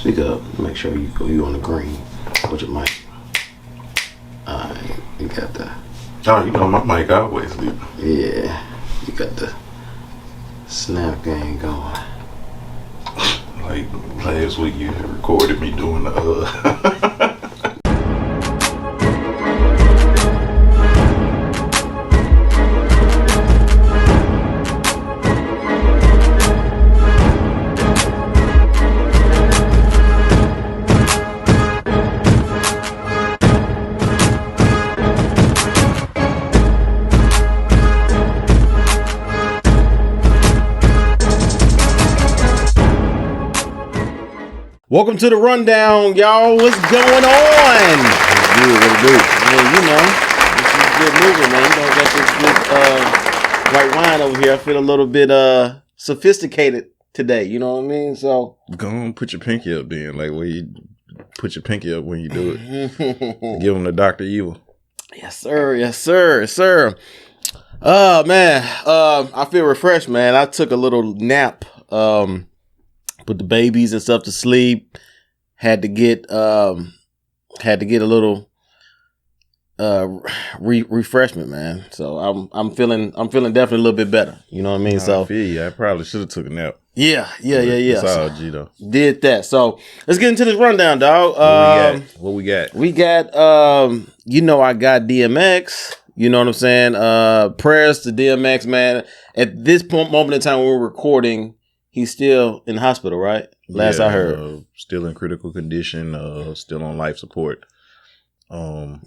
Speak up. Make sure you on the green with your mic. Alright, you got the. Oh, you know my mic always leave. Yeah, you got the snap game going. Like last week, you recorded me doing the Welcome to the rundown, y'all. What's going on? What it do? Man, you know, this is good moving, man. You know, got this good white wine over here. I feel a little bit sophisticated today. You know what I mean? So go on, put your pinky up then. Like where you put your pinky up when you do it. Give them the Dr. Evil. Yes, sir. Yes, sir. Yes, sir. Man. I feel refreshed, man. I took a little nap. Put the babies and stuff to sleep. Had to get a little refreshment, man. So I'm feeling definitely a little bit better. You know what I mean? I feel you. I probably should have took a nap. Yeah. It's all G though. Did that. So let's get into this rundown, dog. What we got? We got I got DMX. You know what I'm saying? Prayers to DMX, man. At this moment in time when we're recording, he's still in the hospital, right? Last I heard. Still in critical condition, still on life support. And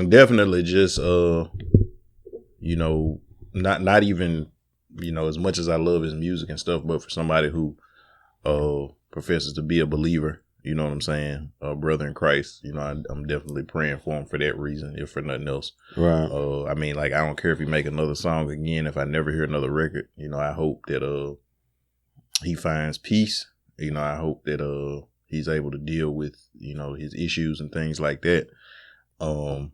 definitely just, not even, as much as I love his music and stuff, but for somebody who professes to be a believer, you know what I'm saying? A brother in Christ, I'm definitely praying for him for that reason, if for nothing else. Right. I don't care if he make another song again, if I never hear another record, I hope that, he finds peace. I hope that he's able to deal with, his issues and things like that. And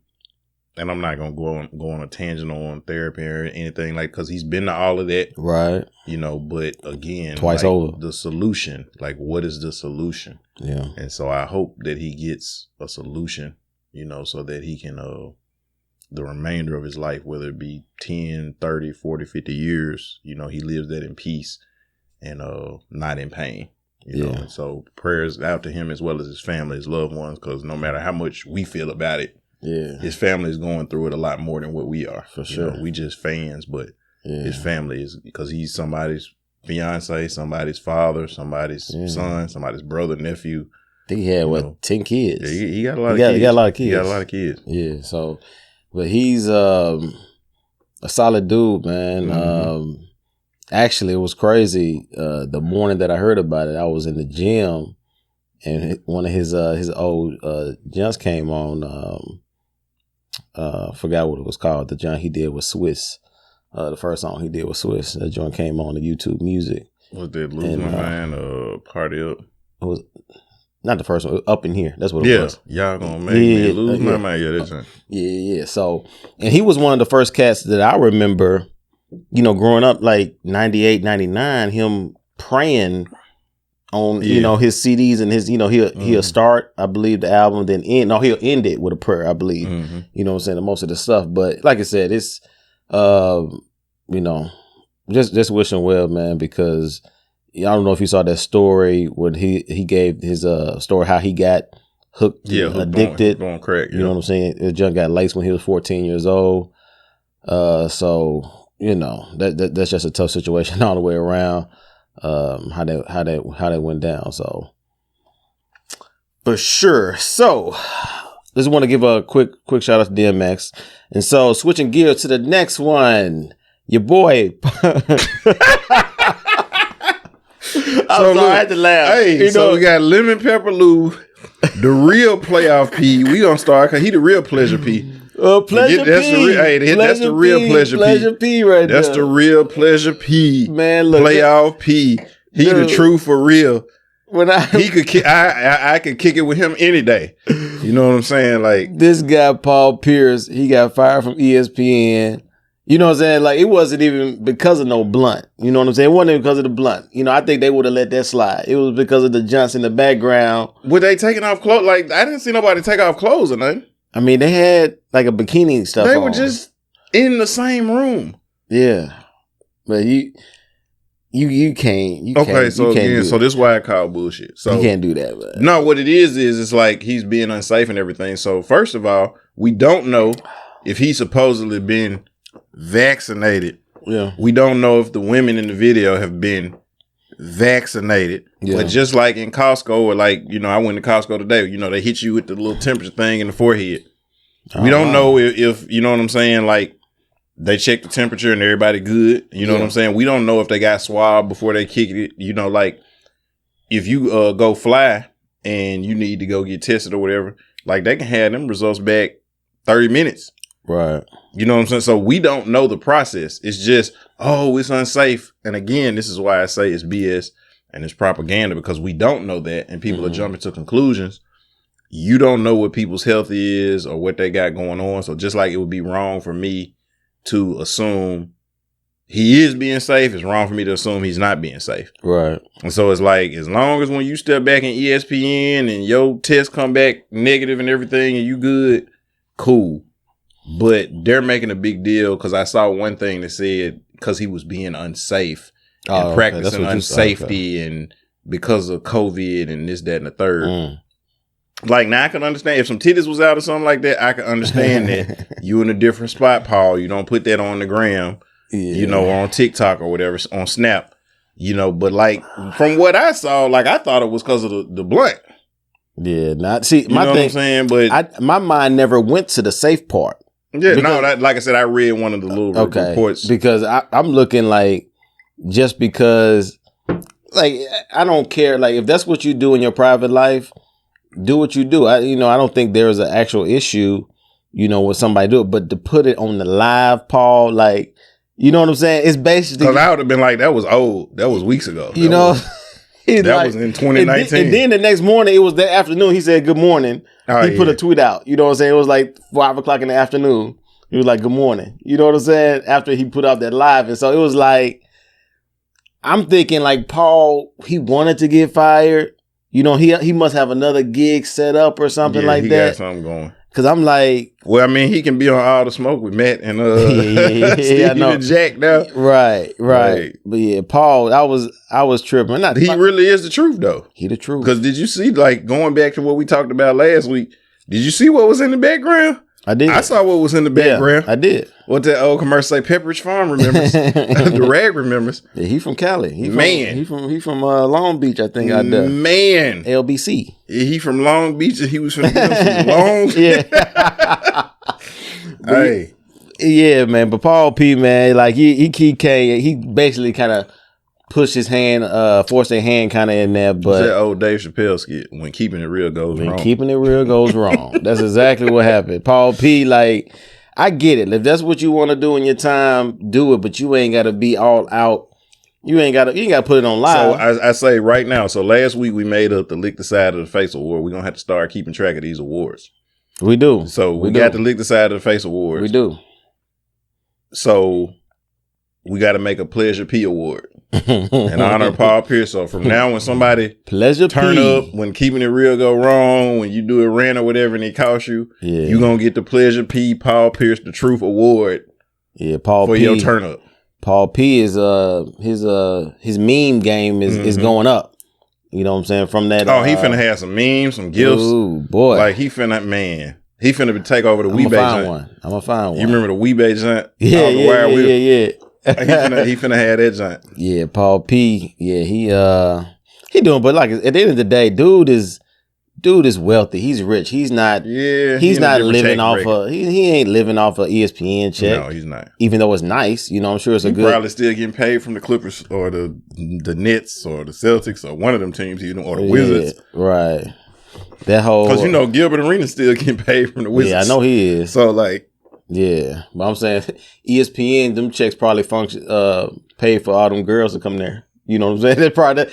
I'm not gonna go on a tangent on therapy or anything because he's been to all of that. Right. But again, twice over. The solution, what is the solution? Yeah. And so I hope that he gets a solution, so that he can the remainder of his life, whether it be 10, 30, 40, 50 years, he lives that in peace. And not in pain, know. And so prayers out to him as well as his family, his loved ones, because no matter how much we feel about it, his family is going through it a lot more than what we are. For sure, we just fans, but his family is because he's somebody's fiance, somebody's father, somebody's son, somebody's brother, nephew. I think he had 10 kids. Yeah, he got a lot of kids. He got a lot of kids. He got a lot of kids. Yeah. So, but he's a solid dude, man. Mm-hmm. Actually, it was crazy. The morning that I heard about it, I was in the gym, and one of his old junts came on. Forgot what it was called. The joint he did with Swiss. The first song he did with Swiss. That joint came on the YouTube Music. Was that Lose My Mind? Party Up? It was not the first one. Up in Here. That's what it was. Y'all gonna make me lose my mind. Yeah, that's right. Yeah. So, and he was one of the first cats that I remember. Growing up like 98, 99, him praying on, his CDs and his, he'll start, I believe, the album, then he'll end it with a prayer, I believe. Mm-hmm. You know what I'm saying? Most of the stuff. But like I said, it's, just wish him well, man, because I don't know if you saw that story when he gave his story, how he got hooked, addicted. On crack. You know what I'm saying? The junk got laced when he was 14 years old. So, that's just a tough situation all the way around. How they went down. So for sure. So just want to give a quick shout out to DMX. And so switching gears to the next one, your boy. I had to laugh. Hey, so we got Lemon Pepper Lou, the real playoff P. We gonna start because he the real pleasure P. Pleasure P. That's the real pleasure P. Pleasure P right there. That's the real pleasure P. Man, look. Playoff P. He Dude. the truth for real. When I could kick it with him any day. You know what I'm saying? Like this guy, Paul Pierce, he got fired from ESPN. You know what I'm saying? Like, it wasn't even because of no blunt. You know what I'm saying? It wasn't even because of the blunt. You know, I think they would have let that slide. It was because of the junks in the background. Were they taking off clothes? Like, I didn't see nobody take off clothes or nothing. I mean, they had like a bikini stuff They on. were just in the same room. Yeah. But you can't. Okay, so you can't again, so this is why I call bullshit. So you can't do that, but no, what it is it's like he's being unsafe and everything. So first of all, we don't know if he's supposedly been vaccinated. yeah. We don't know if the women in the video have been vaccinated. Yeah. But just like in Costco, or like, you know, I went to Costco today, you know, they hit you with the little temperature thing in the forehead. We don't know if, you know what I'm saying, like, they check the temperature and everybody good. You know what I'm saying? We don't know if they got swabbed before they kick it. You know, like, if you go fly and you need to go get tested or whatever, like, they can have them results back 30 minutes. Right. You know what I'm saying? So we don't know the process. It's just, oh, it's unsafe. And again, this is why I say it's BS and it's propaganda, because we don't know that. And people are jumping to conclusions. You don't know what people's health is or what they got going on. So just like it would be wrong for me to assume he is being safe, it's wrong for me to assume he's not being safe. Right. And so it's like, as long as when you step back in ESPN and your test come back negative and everything and you good, cool. But they're making a big deal because I saw one thing that said because he was being unsafe and practicing unsafety and because of COVID and this, that, and the third. Like, now I can understand if some titties was out or something like that, I can understand that you in a different spot, Paul. You don't put that on the gram, you know, or on TikTok or whatever, on Snap, you know. But like, from what I saw, like, I thought it was because of the blunt. Yeah, not see. You know what I'm saying? But my mind never went to the safe part. Yeah, because, like I said, I read one of the little reports. Because I'm looking like, just because, like, I don't care. Like, if that's what you do in your private life, do what you do. I don't think there is an actual issue, you know, with somebody do it. But to put it on the live, Paul, like, you know what I'm saying? It's basically, because I would have been like, that was old. That was weeks ago. You know. That was in 2019. And then the next morning, it was that afternoon, he said, good morning. He put a tweet out. You know what I'm saying? It was like 5 o'clock in the afternoon. He was like, good morning. You know what I'm saying? After he put out that live. And so it was like, I'm thinking like, Paul, he wanted to get fired. You know, he must have another gig set up or something like that. He got something going. Cause I'm like, well, I mean, he can be on All the Smoke with Matt and Stevie and Jack now. Right. But yeah, Paul, I was tripping. He really is the truth though. He the truth. Because did you see, like, going back to what we talked about last week? Did you see what was in the background? I did. I saw what was in the background. Yeah, I did. What that old commercial say? Pepperidge Farm remembers. The rag remembers. Yeah, he from Cali. He from Long Beach, I think. Man, LBC. He from Long Beach, and he was from Long. Yeah. Hey. Yeah, man. But Paul P, man, like he came. He basically kind of pushed his hand, forced their hand kind of in there. But that old Dave Chappelle skit, when keeping it real goes wrong. Keeping it real goes wrong. That's exactly what happened. Paul P, like, I get it. If that's what you want to do in your time, do it. But you ain't got to be all out. You ain't got to put it on live. So I say right now. So last week we made up the Lick the Side of the Face Award. We're gonna have to start keeping track of these awards. We do. So we got the Lick the Side of the Face Awards. We do. So we got to make a Pleasure P Award in honor of Paul Pierce. So from now, when somebody Pleasure turn P. up, when keeping it real go wrong, when you do a rant or whatever and it costs you, you gonna get the Pleasure P Paul Pierce the Truth Award. Yeah, Paul for P. your turn up. Paul P is his meme game is going up. You know what I'm saying? From that. Oh, he finna have some memes, some gifts. Ooh, boy. Like he finna take over the Weebay joint. I'm gonna find one. You remember the Weebay joint? Yeah. He finna have that joint. Yeah, Paul P. Yeah, he doing, but like at the end of the day, dude is wealthy. He's rich. He's not. Yeah, he's not living off of. He ain't living off of ESPN check. No, he's not. Even though it's nice, you know, I'm sure it's a good. Probably still getting paid from the Clippers or the Nets or the Celtics or one of them teams, or the Wizards. Right. That whole, because Gilbert Arenas still getting paid from the Wizards. Yeah, I know he is. So like, yeah, but I'm saying ESPN, them checks probably paid for all them girls to come there. You know what I'm saying? That's probably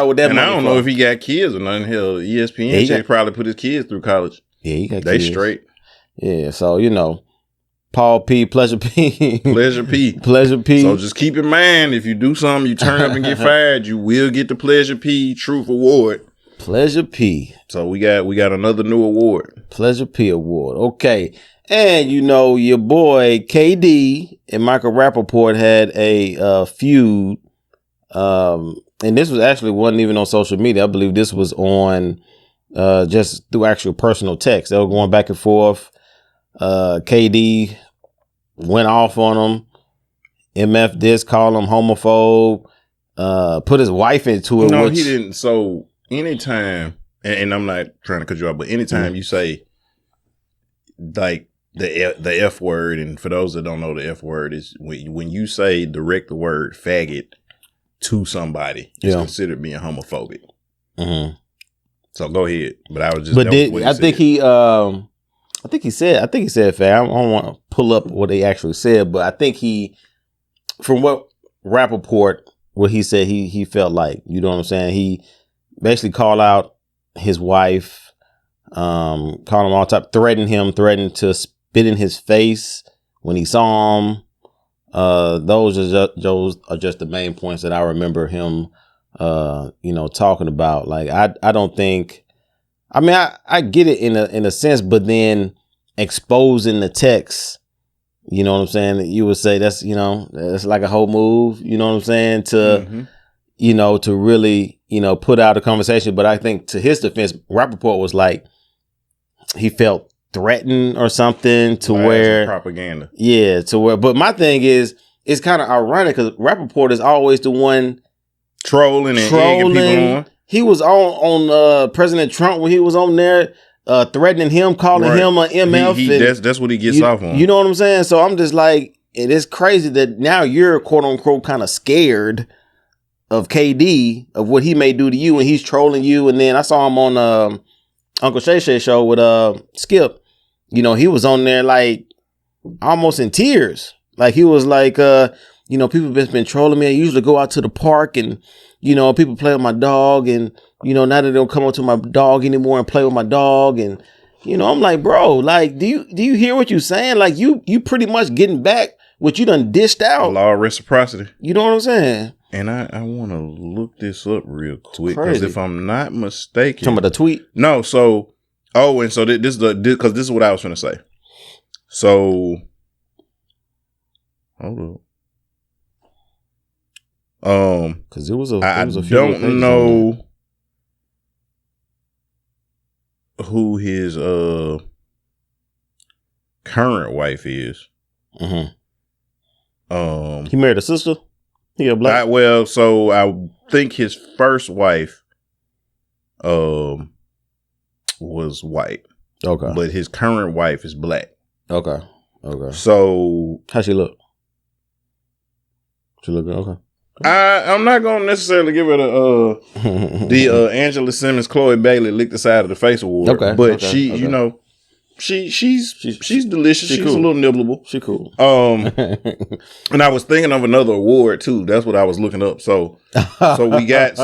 what that. And I don't know if he got kids or nothing. Hell, ESPN check probably put his kids through college. Yeah, he got they kids. Straight. Yeah, so Paul P, Pleasure P. Pleasure P. Pleasure P. So just keep in mind, if you do something, you turn up and get fired, you will get the Pleasure P Truth Award. Pleasure P. So we got another new award. Pleasure P Award. Okay. And you know, your boy KD and Michael Rapaport had a feud. And this was actually wasn't even on social media. I believe this was on just through actual personal text. They were going back and forth. KD went off on him. MF this, call him homophobe. Put his wife into it. No, he didn't. So anytime, and I'm not trying to cut you off, but anytime you say like the F word, and for those that don't know, the F word is when you say direct the word faggot to somebody, it's considered being homophobic. Mm-hmm. So go ahead. But I was just. But I think he said fag. I don't want to pull up what they actually said, but I think from what Rapaport, what he said, he felt like, you know what I'm saying? He basically called out his wife, called him all type, threatened to spit in his face when he saw him. Those are just the main points that I remember him, talking about. Like, I don't think, I mean, I get it in a sense, but then exposing the text, you know what I'm saying? You would say that's like a whole move, you know what I'm saying? To really, put out a conversation. But I think to his defense, Rapaport was like, he felt threatened or something to where propaganda. Yeah, to where. But my thing is, it's kind of ironic because Rapaport is always the one trolling and egging people on. He was on President Trump when he was on there, threatening him, calling him an MF. That's what he gets off on. You know what I'm saying? So I'm just like, it is crazy that now you're quote unquote kind of scared of KD, of what he may do to you, and he's trolling you. And then I saw him on Uncle Shay Shay show with Skip. He was on there like almost in tears. Like he was like, people been trolling me. I usually go out to the park and, people play with my dog, and, now they don't come up to my dog anymore and play with my dog. And, I'm like, bro, like, do you hear what you're saying? Like you pretty much getting back what you done dished out. Law of reciprocity. You know what I'm saying? And I want to look this up real quick, because if I'm not mistaken, talking about the tweet. No, so and so this is because this is what I was going to say. So hold on, because it was a few don't know who his current wife is. Mm-hmm. He married a sister. He a black. So I think his first wife was white. Okay. But his current wife is black. Okay. So how she look? She look good? Okay. I'm not gonna necessarily give her the Angela Simmons, Chloe Bailey lick the side of the face award. Okay. But she's delicious. She's cool. A little nibbleable. She cool. And I was thinking of another award too. That's what I was looking up. So we got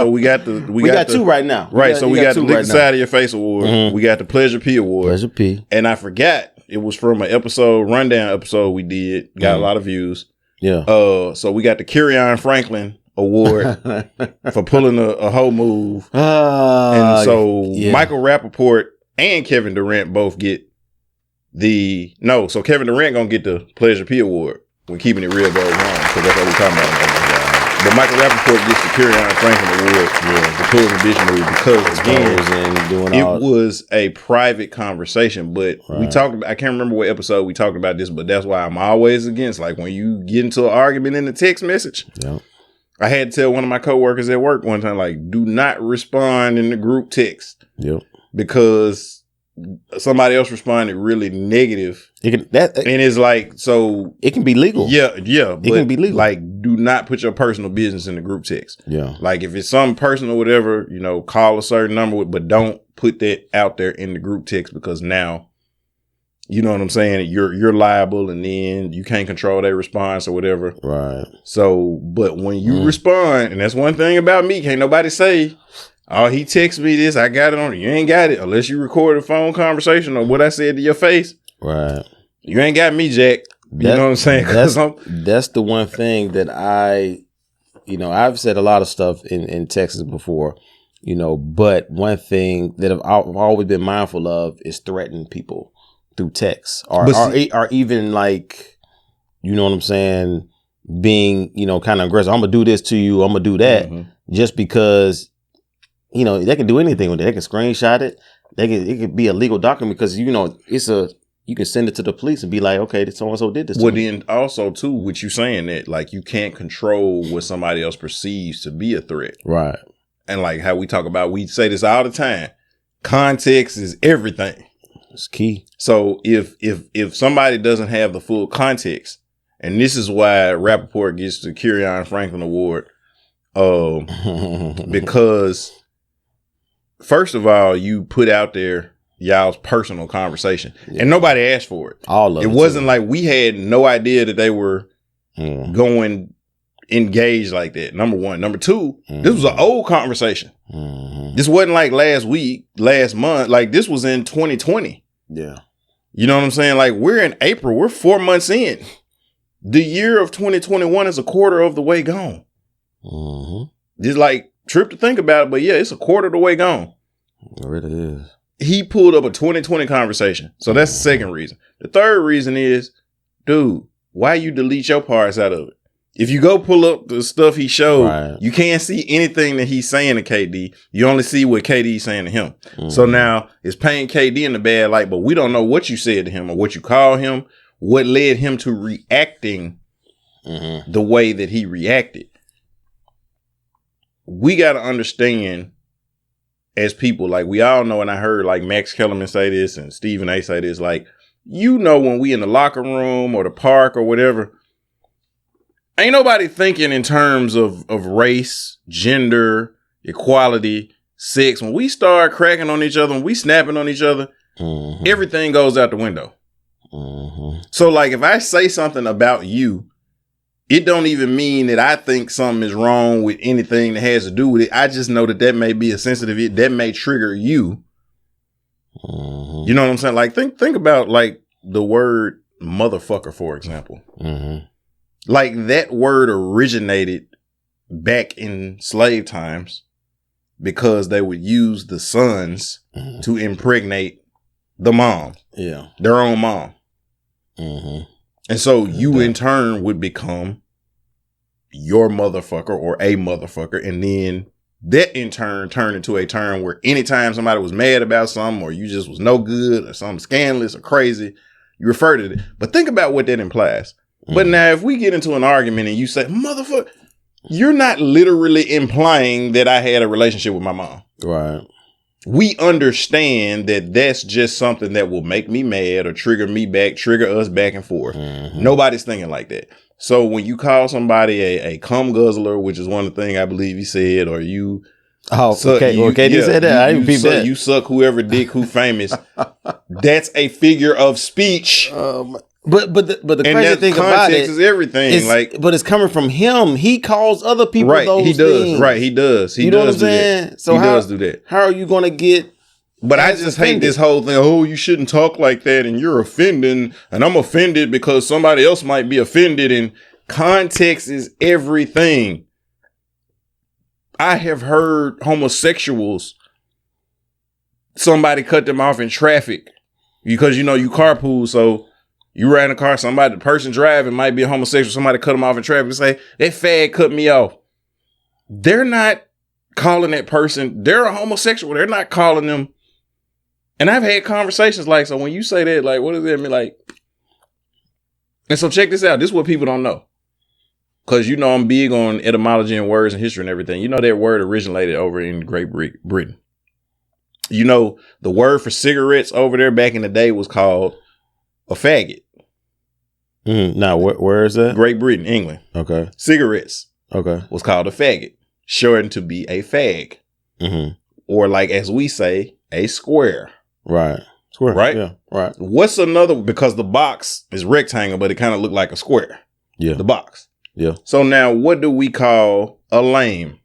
two right now. Right. So we got the lick the side of your face award. Mm-hmm. We got the Pleasure P award. Pleasure P. And I forgot it was from an rundown episode we did. Got a lot of views. Yeah. So we got the Kerrion Franklin award for pulling a whole move. And so Michael Rapaport and Kevin Durant both get so Kevin Durant gonna get the Pleasure P award when Keeping It Real goes wrong, because that's what we're talking about. But Michael Rapaport gets the Kerrion Franklin award for pulling the bitch move, because again, it was a private conversation. But we talked about, I can't remember what episode we talked about this, but that's why I'm always against, like, when you get into an argument in the text message. Yeah. I had to tell one of my coworkers at work one time, like, do not respond in the group text. Yep. Because somebody else responded really negative. And it's like, so it can be legal. Yeah. But it can be legal. Like, do not put your personal business in the group text. Yeah. Like, if it's something personal, whatever, call a certain number, but don't put that out there in the group text, because now, you know what I'm saying, you're liable, and then you can't control their response or whatever. Right. So, but when you respond, and that's one thing about me, can't nobody say, oh, he texted me this, I got it on it. You ain't got it unless you record a phone conversation or what I said to your face. Right. You ain't got me, Jack. You know what I'm saying? That's the one thing that I've said a lot of stuff in Texas before, but one thing that I've always been mindful of is threatening people through text or even like, you know what I'm saying, being, kind of aggressive. I'm going to do this to you. I'm going to do that just because, they can do anything with it. They can screenshot it. It could be a legal document because, you can send it to the police and be like, okay, so-and-so did this to me. Then also, too, what you saying that, like, you can't control what somebody else perceives to be a threat. Right. And like how we talk about, we say this all the time. Context is everything. It's key. So if somebody doesn't have the full context, and this is why Rapaport gets the Kerrion Franklin Award, because first of all, you put out there y'all's personal conversation, and nobody asked for it. All of it. It wasn't like we had no idea that they were going engaged like that. Number one. Number two, this was an old conversation. This wasn't like last week, last month. Like this was in 2020. Yeah. You know what I'm saying? Like we're in April. We're 4 months in. The year of 2021 is a quarter of the way gone. Just like trip to think about it, but yeah, it's a quarter of the way gone. It really is. He pulled up a 2020 conversation. So that's the second reason. The third reason is, dude, why you delete your parts out of it? If you go pull up the stuff he showed, you can't see anything that he's saying to KD. You only see what KD's saying to him. So now it's painting KD in the bad light, but we don't know what you said to him or what you call him, what led him to reacting the way that he reacted. We got to understand as people, like we all know, and I heard like Max Kellerman say this and Stephen A say this, like, when we in the locker room or the park or whatever, ain't nobody thinking in terms of race, gender, equality, sex. When we start cracking on each other, when we snapping on each other, everything goes out the window. So like if I say something about you, it don't even mean that I think something is wrong with anything that has to do with it. I just know that may be a sensitive, that may trigger you. You know what I'm saying? Like think about like the word motherfucker, for example. Like that word originated back in slave times because they would use the sons to impregnate the mom. Yeah. Their own mom. And so you in turn would become your motherfucker or a motherfucker. And then that in turn turned into a term where anytime somebody was mad about something or you just was no good or something scandalous or crazy, you refer to it. But think about what that implies. But now if we get into an argument and you say, motherfucker, you're not literally implying that I had a relationship with my mom. Right. We understand that that's just something that will make me mad or trigger me back, trigger us back and forth. Nobody's thinking like that. So when you call somebody a cum guzzler, which is one of the things I believe he said, or you... Oh, suck, okay. You said that. I didn't peep that. You suck whoever dick who famous. That's a figure of speech. But the crazy thing about it is everything. But it's coming from him. He calls other people those things. Right, he does. He does do that. So he does do that. How are you going to get? But I just hate this whole thing. Oh, you shouldn't talk like that, and you're offending, and I'm offended because somebody else might be offended. And context is everything. I have heard homosexuals. Somebody cut them off in traffic because you carpool, so. You ride in a car, the person driving might be a homosexual, somebody cut them off in traffic and say, that fag cut me off. They're not calling that person, they're a homosexual. They're not calling them. And I've had conversations like, so when you say that, like, what does that mean? Like, and so check this out. This is what people don't know. Because I'm big on etymology and words and history and everything. That word originated over in Great Britain. The word for cigarettes over there back in the day was called a faggot. Now, where is that? Great Britain, England. Okay. Cigarettes. Okay. Was called a faggot, shortened to be a fag. Or like, as we say, a square. Right. Square. Right? Yeah. Right. What's another, because the box is rectangle, but it kind of looked like a square. Yeah. The box. Yeah. So now what do we call a lame?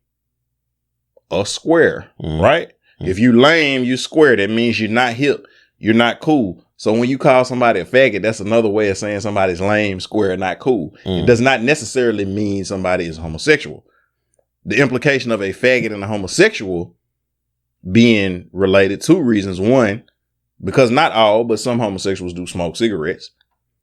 A square. Right? If you lame, you square. That means you're not hip. You're not cool. So when you call somebody a faggot, that's another way of saying somebody's lame, square, not cool. It does not necessarily mean somebody is homosexual. The implication of a faggot and a homosexual being related, two reasons. One, because not all, but some homosexuals do smoke cigarettes.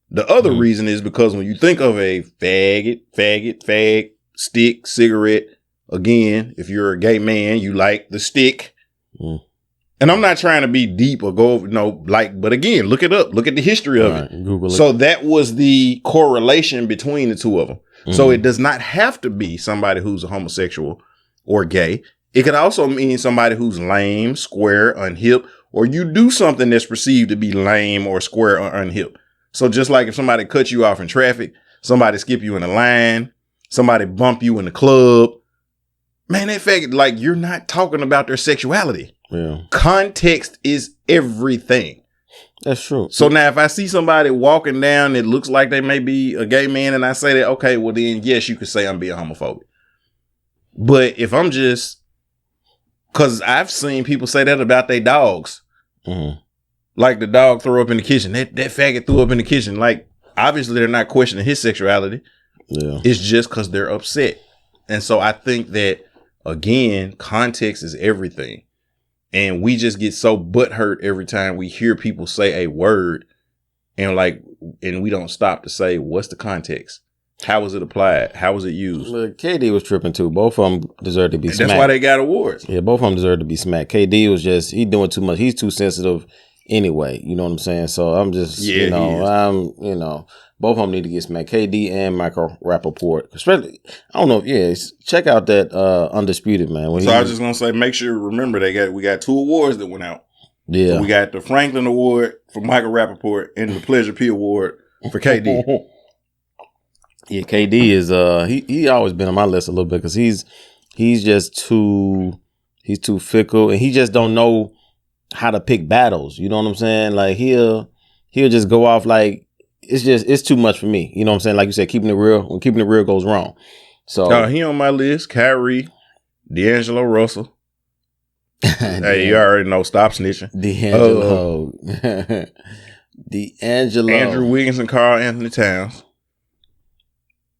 The other reason is because when you think of a fag, stick, cigarette, again, if you're a gay man, you like the stick. And I'm not trying to be deep or go over, but again, look it up. Look at the history of it. Google it. So that was the correlation between the two of them. So it does not have to be somebody who's a homosexual or gay. It could also mean somebody who's lame, square, unhip, or you do something that's perceived to be lame or square or unhip. So just like if somebody cuts you off in traffic, somebody skip you in a line, somebody bump you in the club, man, that fact, like, you're not talking about their sexuality. Yeah. Context is everything. That's true. So now if I see somebody walking down that looks like they may be a gay man and I say that, okay, well then, yes, you could say I'm being homophobic. But if I'm just, because I've seen people say that about their dogs. Like the dog threw up in the kitchen. That faggot threw up in the kitchen. Like, obviously they're not questioning his sexuality. Yeah. It's just because they're upset. And so I think that, again, context is everything. And we just get so butthurt every time we hear people say a word and we don't stop to say, what's the context? How was it applied? How was it used? Look, KD was tripping too. Both of them deserve to be smacked. That's why they got awards. Yeah, both of them deserve to be smacked. KD was just, he doing too much. He's too sensitive anyway. You know what I'm saying? So I'm just, both of them need to get smacked. KD and Michael Rapaport. Especially, I don't know. Yeah, check out that Undisputed, man. I was just going to say, make sure, remember, we got 2 awards that went out. Yeah. So we got the Franklin Award for Michael Rapaport and the Pleasure P Award for KD. Yeah, KD is he always been on my list a little bit because he's just too fickle and he just don't know how to pick battles. You know what I'm saying? Like he'll just go off like it's too much for me. You know what I'm saying? Like you said, keeping it real, when keeping it real goes wrong. So he on my list, Kyrie, D'Angelo Russell. Hey, you already know, stop snitching. D'Angelo. Andrew Wiggins and Karl Anthony Towns.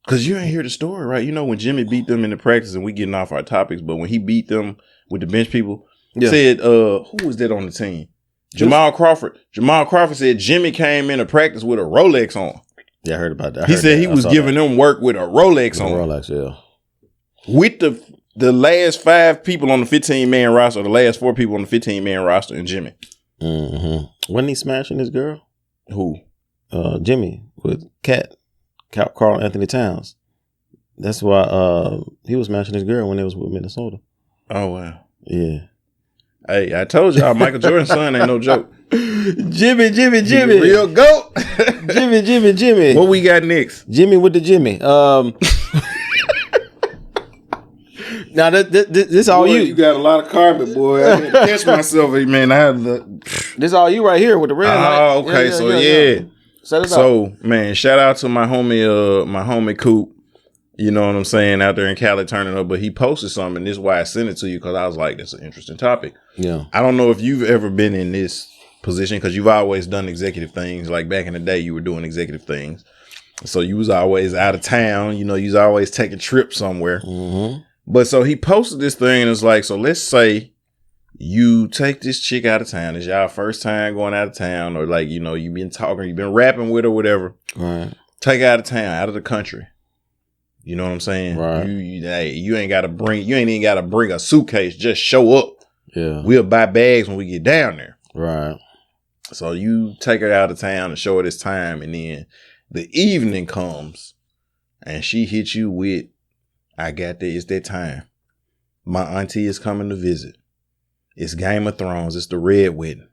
Because you ain't hear the story, right? You know when Jimmy beat them in the practice, and we getting off our topics, but when he beat them with the bench people, said, who was that on the team? Jamal Crawford. Jamal Crawford said Jimmy came into practice with a Rolex on. Yeah, I heard about that. He said he was giving them work with a Rolex on. Rolex, yeah. With the last 5 people on the 15-man roster, the last 4 people on the 15-man roster, and Jimmy. Wasn't he smashing his girl? Who? Jimmy with Karl Anthony Towns. That's why he was smashing his girl when they was with Minnesota. Oh, wow. Yeah. Hey, I told y'all, Michael Jordan's son ain't no joke. Jimmy. Real goat. Jimmy. What we got next? Jimmy with the Jimmy. Now this all boy, you. You got a lot of carpet, boy. I had to catch myself, man. I had the. This all you right here with the red light. Oh, okay. Yeah. So man, shout out to my homie Coop. You know what I'm saying, out there in Cali turning up. But he posted something, and this is why I sent it to you, because I was like, that's an interesting topic. Yeah. I don't know if you've ever been in this position, because you've always done executive things. Like back in the day, you were doing executive things. So you was always out of town. You know, you was always taking trips somewhere. Mm-hmm. But so he posted this thing, and it's like, so let's say you take this chick out of town. It's y'all first time going out of town, or like, you know, you've been talking, you've been rapping with her, whatever. Right. Take her out of town, out of the country. You know what I'm saying? Right. You ain't even got to bring a suitcase. Just show up. Yeah. We'll buy bags when we get down there. Right. So you take her out of town and show her this time, and then the evening comes and she hits you with, I got that. It's that time. My auntie is coming to visit. It's Game of Thrones. It's the red wedding.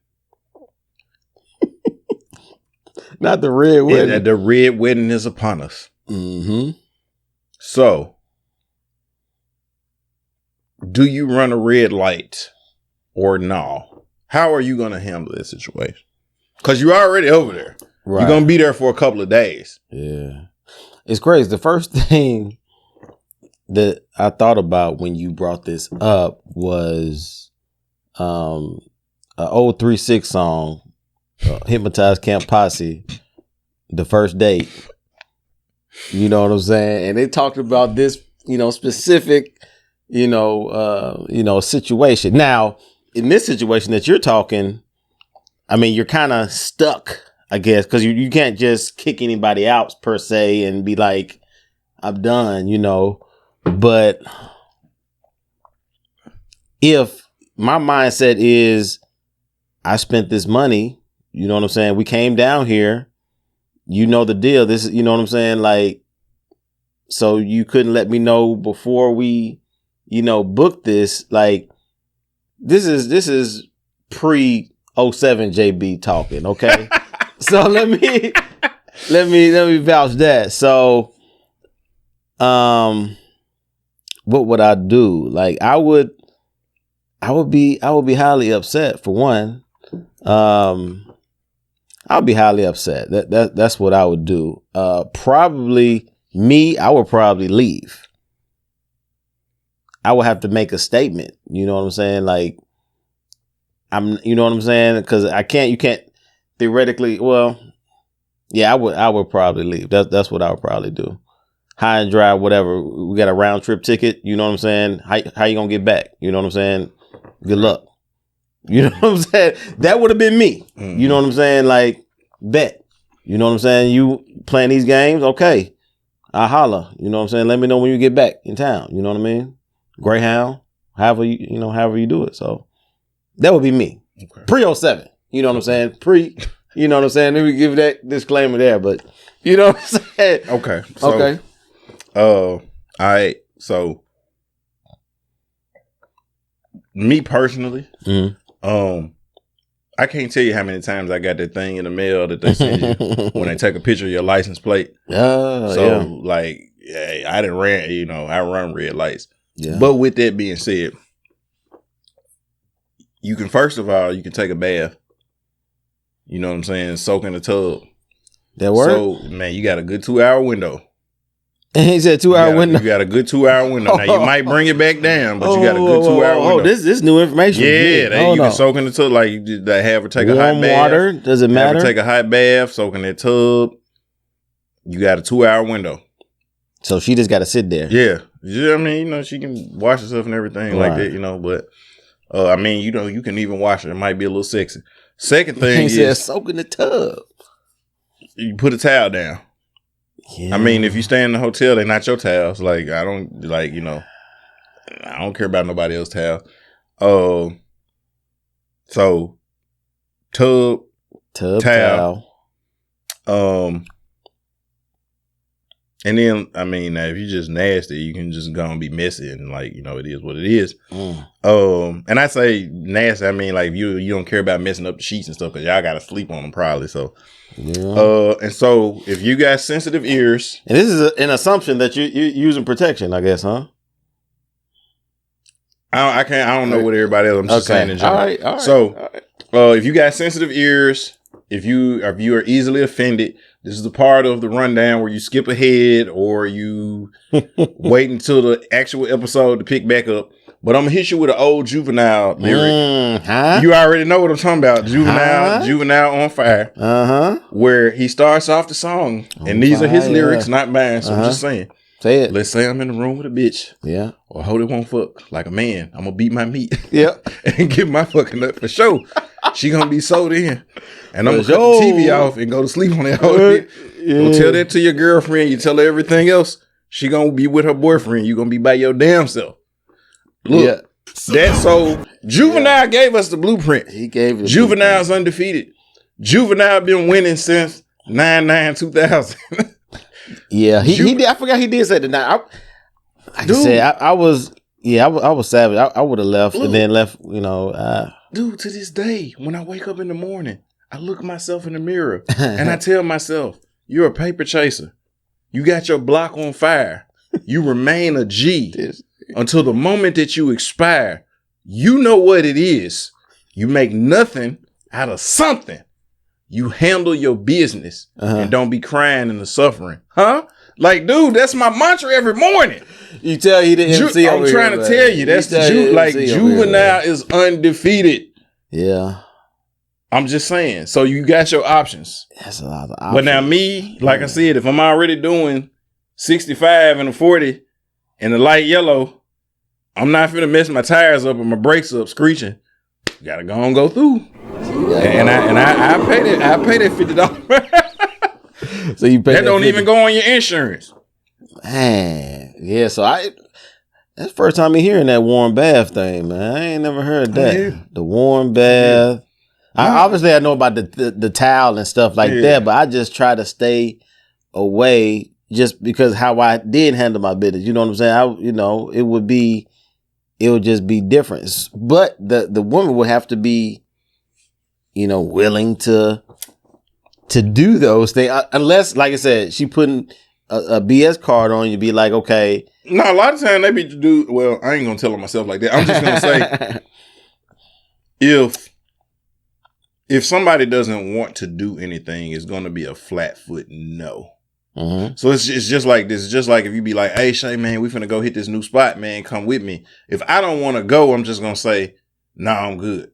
Not the red wedding. The red wedding is upon us. Mm-hmm. So, do you run a red light or no? How are you going to handle this situation? Because you're already over there. Right. You're going to be there for a couple of days. Yeah. It's crazy. The first thing that I thought about when you brought this up was an old 3-6 song Hypnotized Camp Posse, the first date. You know what I'm saying? And they talked about this, specific, situation. Now, in this situation that you're talking, I mean, you're kind of stuck, I guess, because you can't just kick anybody out per se and be like, I'm done, But if my mindset is, I spent this money, you know what I'm saying? We came down here, the deal. This is, you know what I'm saying? Like, so you couldn't let me know before we, booked this. Like, this is pre 07 JB talking, okay? So let me vouch that. So, what would I do? Like, I would be highly upset for one. I'll be highly upset. That's what I would do. Probably me, I would probably leave. I would have to make a statement. You know what I'm saying? Like, you know what I'm saying? Because you can't theoretically, well, yeah, I would probably leave. That's what I would probably do. High and dry, whatever. We got a round trip ticket. You know what I'm saying? How you gonna get back? You know what I'm saying? Good luck. You know what I'm saying? That would have been me. Mm-hmm. You know what I'm saying? Like, bet. You know what I'm saying? You playing these games? Okay. I holla. You know what I'm saying? Let me know when you get back in town. You know what I mean? Greyhound, however you do it. So that would be me. Okay. Pre 07. You know what I'm saying? You know what I'm saying? Let me give that disclaimer there, but you know what I'm saying? Okay. So, okay. All right. So me personally, I can't tell you how many times I got that thing in the mail that they send you when they take a picture of your license plate. Like, yeah, I run red lights. Yeah. But with that being said, you can take a bath. You know what I'm saying? Soak in the tub. That work? So, man, you got a good 2-hour window. And he said 2-hour window. You got a good 2-hour window. Now, you might bring it back down, but you got a good 2-hour window. Oh, this new information. Yeah, you can soak in the tub. Like, you have her take a hot bath. Warm water? Does it matter? Have her take a hot bath, soak in that tub. You got a 2-hour window. So she just got to sit there. Yeah. I mean, she can wash herself and everything like that, but, you can even wash her. It might be a little sexy. Second thing is soak in the tub. You put a towel down. Yeah. I mean, if you stay in the hotel, they're not your towels. Like, I don't care about nobody else's towel. So tub towel. And then, if you're just nasty, you can just go and be messy and it is what it is. And I say nasty, like you don't care about messing up the sheets and stuff because y'all got to sleep on them probably. So, yeah. And so if you got sensitive ears. And this is an assumption that you're using protection, I guess, huh? I don't know what everybody else, I'm just saying in general. All right. So, if you got sensitive ears, if you are easily offended, this is the part of the rundown where you skip ahead or you wait until the actual episode to pick back up. But I'm going to hit you with an old Juvenile lyric. You already know what I'm talking about. Juvenile on Fire. Where he starts off the song. And these are his lyrics, not mine. So I'm just saying. Say it. Let's say I'm in the room with a bitch. Yeah. Or hold it won't fuck. Like a man. I'm going to beat my meat. Yep. And get my fucking nut for sure. She going to be sold in. And I'm going to cut the TV off and go to sleep on that whole shit. Don't tell that to your girlfriend. You tell her everything else. She going to be with her boyfriend. You going to be by your damn self. Look. That's so. Juvenile gave us the blueprint. He gave it. Juvenile's undefeated. Juvenile been winning since 9/9/2000. Yeah, he did. I forgot he did say that. Now, I was savage. I would have left and then left. Dude, to this day, when I wake up in the morning, I look at myself in the mirror and I tell myself, "You're a paper chaser. You got your block on fire. You remain a G until the moment that you expire. You know what it is. You make nothing out of something. You handle your business and don't be crying and the suffering." Huh? Like, dude, that's my mantra every morning. You tell he the MC I'm trying to tell you. That's Juvenile is undefeated. Yeah. I'm just saying. So you got your options. That's a lot of options. But now me, like I said, if I'm already doing 65 and a 40 and the light yellow, I'm not finna mess my tires up or my brakes up screeching. Gotta go and go through. And I pay that $50. So you pay that don't even go on your insurance. Man, yeah. So that's the first time I'm hearing that warm bath thing, man. I ain't never heard that. Yeah. The warm bath. Yeah. Obviously, I know about the towel and stuff like that, but I just try to stay away just because how I did handle my business. You know what I'm saying? It would just be different. But the woman would have to be, willing to do those things. Unless, like I said, she putting a BS card on you, be like, okay. No, a lot of times they be to do, well, I ain't going to tell them myself like that. I'm just going to say, if somebody doesn't want to do anything, it's going to be a flat foot no. Mm-hmm. So it's just like this. It's just like if you be like, hey, Shay, man, we finna go hit this new spot, man. Come with me. If I don't want to go, I'm just going to say, nah, I'm good.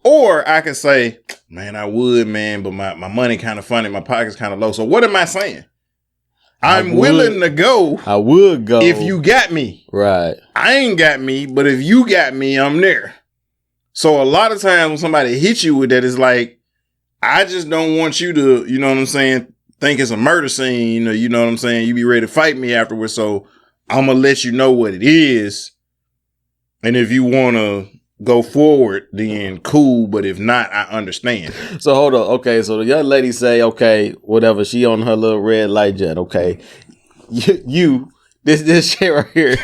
Or I can say, man, I would, man, but my money kind of funny. My pocket's kind of low. So what am I saying? I'm willing to go. I would go. If you got me. Right. I ain't got me, but if you got me, I'm there. So a lot of times when somebody hits you with that, it's like, I just don't want you to, you know what I'm saying, think it's a murder scene, or you know what I'm saying, you be ready to fight me afterwards. So I'm going to let you know what it is. And if you want to go forward, then cool. But if not, I understand. So hold on. Okay. So the young lady say, okay, whatever. She on her little red light jet. Okay. This shit right here.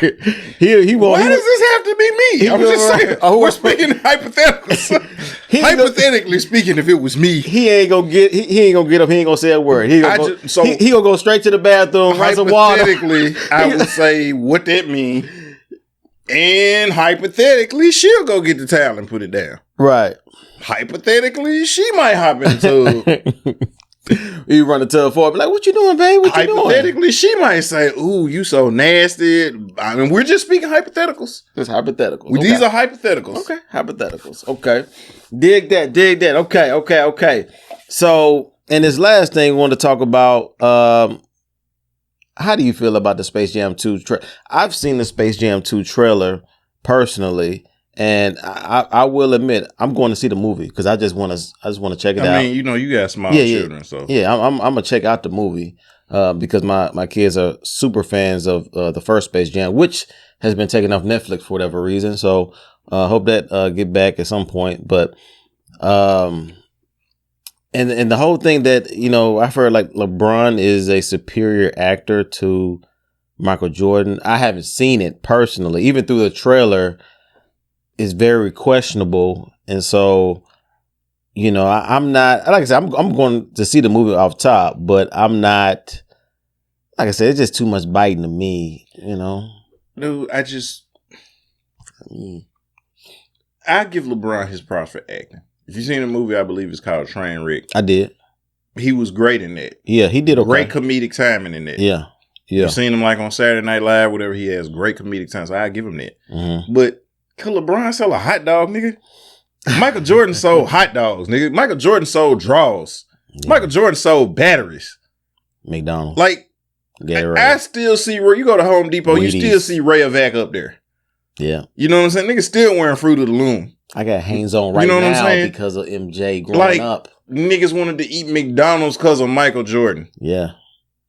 He won't. Why does this have to be me? I'm just saying. We're speaking hypotheticals. Hypothetically speaking, if it was me, he ain't gonna get up. He ain't gonna say a word. He gonna go straight to the bathroom. Hypothetically, I would say what that mean. And hypothetically, she'll go get the towel and put it down. Right. Hypothetically, she might hop in the tub. You run the tub forward, be like, what you doing, babe? What you doing? Hypothetically, she might say, ooh, you so nasty. I mean, we're just speaking hypotheticals. It's hypotheticals. Okay. These are hypotheticals. Okay, hypotheticals. Okay. Dig that. Okay. So, and this last thing we want to talk about, how do you feel about the Space Jam 2 trailer? I've seen the Space Jam 2 trailer personally, and I will admit I'm going to see the movie because I just want to check it out. I mean, you got small children, so I'm gonna check out the movie because my kids are super fans of the first Space Jam, which has been taken off Netflix for whatever reason. So hope that get back at some point, but. And the whole thing that, I've heard like LeBron is a superior actor to Michael Jordan. I haven't seen it personally. Even through the trailer, it's very questionable. And so, I'm not, like I said, I'm going to see the movie off top, but I'm not, like I said, it's just too much biting to me, Dude, I give LeBron his props for acting. If you've seen the movie, I believe it's called Trainwreck. I did. He was great in that. Yeah, he did okay. Great comedic timing in that. Yeah. You've seen him like on Saturday Night Live, whatever he has. Great comedic time. So I give him that. Mm-hmm. But could LeBron sell a hot dog, nigga? Michael Jordan sold hot dogs, nigga. Michael Jordan sold draws. Yeah. Michael Jordan sold batteries. McDonald's. Like, I still see where you go to Home Depot, Wheaties. You still see Rayovac up there. Yeah. You know what I'm saying? Niggas still wearing Fruit of the Loom. I got hands on right now because of MJ growing up. Niggas wanted to eat McDonald's because of Michael Jordan. Yeah.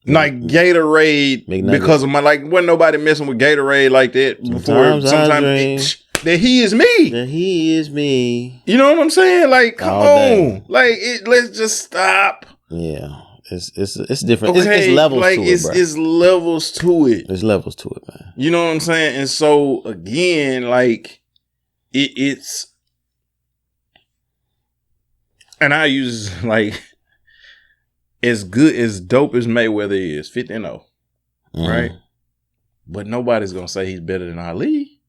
Like Gatorade because of wasn't nobody messing with Gatorade like that before. Sometimes that he is me. That he is me. You know what I'm saying? Like, come on. Like, let's just stop. Yeah. It's different. Okay, it's levels to it, bro. It's levels to it. There's levels to it, man. You know what I'm saying? And so, again, like, it's... And I use, like, as good, as dope as Mayweather is, 50-0, right? But nobody's going to say he's better than Ali.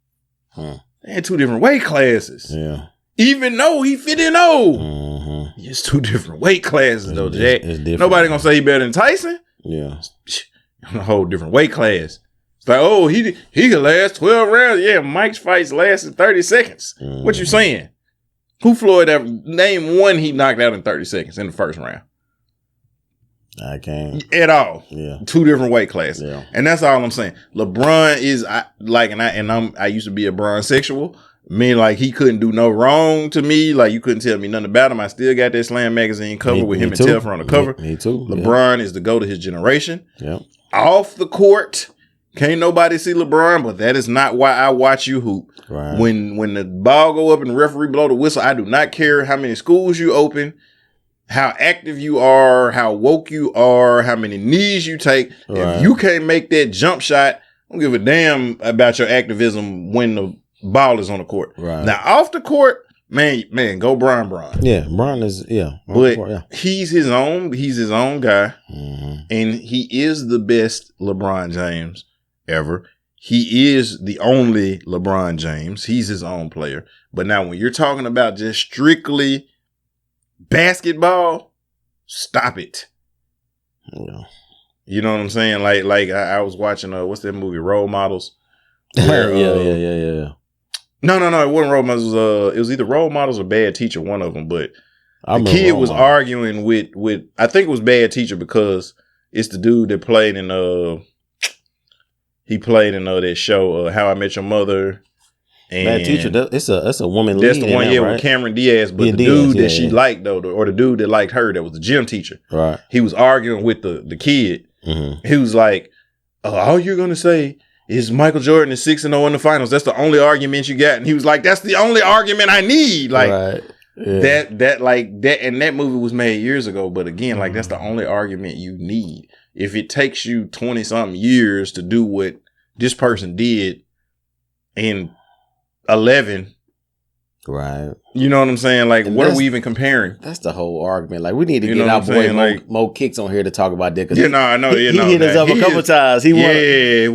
They're in two different weight classes. Yeah. Even though he 50-0. It's two different weight classes, though, Jack. Nobody going to say he better than Tyson. Yeah. A whole different weight class. It's like, oh, he could last 12 rounds. Yeah, Mike's fights lasted 30 seconds. What you saying? Who Floyd ever name one he knocked out in 30 seconds in the first round? I can't. At all. Yeah. 2 different weight classes. Yeah. And that's all I'm saying. LeBron is I used to be a Bron sexual. Mean like he couldn't do no wrong to me. Like you couldn't tell me nothing about him. I still got that Slam magazine cover with him and Telfer on the cover. Me too. LeBron is the GOAT of his generation. Yeah. Off the court, can't nobody see LeBron, but that is not why I watch you hoop. Right. When the ball go up and the referee blow the whistle, I do not care how many schools you open, how active you are, how woke you are, how many knees you take. Right. If you can't make that jump shot, I don't give a damn about your activism when the ball is on the court. Right. Now off the court, man, go Bron. Yeah, Bron is But he's his own guy, and he is the best LeBron James ever. He is the only LeBron James. He's his own player. But now when you're talking about just strictly basketball, stop it. Yeah. You know what I'm saying? Like I was watching what's that movie, Role Models? Where, yeah. No, it wasn't Role Models. It was either Role Models or Bad Teacher, one of them. But the kid was arguing with I think it was Bad Teacher because it's the dude that played in that show How I Met Your Mother. And Bad Teacher, it's a woman that's lead. the one, right? with Cameron Diaz. But the dude that she liked though, or the dude that liked her, that was the gym teacher. Right. He was arguing with the kid. Mm-hmm. He was like, all you're gonna say is Michael Jordan is 6-0 in the finals. That's the only argument you got. And he was like, that's the only argument I need. Like right. Yeah. that, and that movie was made years ago. But again, like that's the only argument you need. If it takes you 20 something years to do what this person did in 11, right? You know what I'm saying? Like, and what are we even comparing? That's the whole argument. Like, we need to You get know our what I'm boy saying? Like- Mo Kicks on here to talk about that. Yeah, no, I know. He hit us up a couple times. That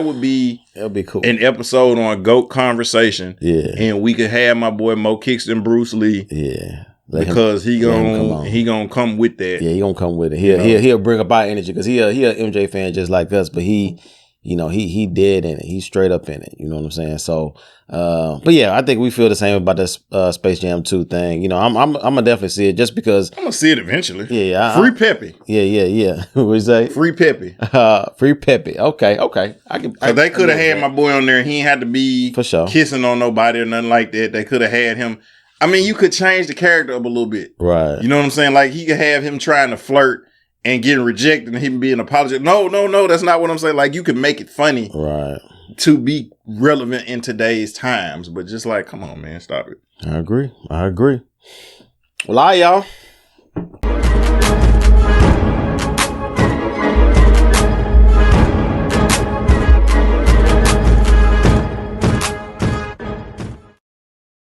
would be That'd be cool. an episode on GOAT Conversation. Yeah, And we could have my boy Mo Kicks and Bruce Lee. yeah. Because he gonna come with that. Yeah, he gonna come with it. He'll bring up our energy because he a MJ fan just like us, but he dead in it. He's straight up in it. You know what I'm saying? So, but yeah, I think we feel the same about this Space Jam 2 thing. You know, I'm gonna definitely see it just because I'm gonna see it eventually. Yeah, Free Pepe. Yeah. What you say? Free Pepe. Free Pepe. Okay. They could have had my boy on there. He ain't had to be for sure kissing on nobody or nothing like that. They could have had him. I mean, you could change the character up a little bit. Right. You know what I'm saying? Like, he could have him trying to flirt and getting rejected and him being apologetic. No, that's not what I'm saying. Like, you could make it funny. Right. To be relevant in today's times. But just like, come on, man, stop it. I agree. Well, all right, y'all.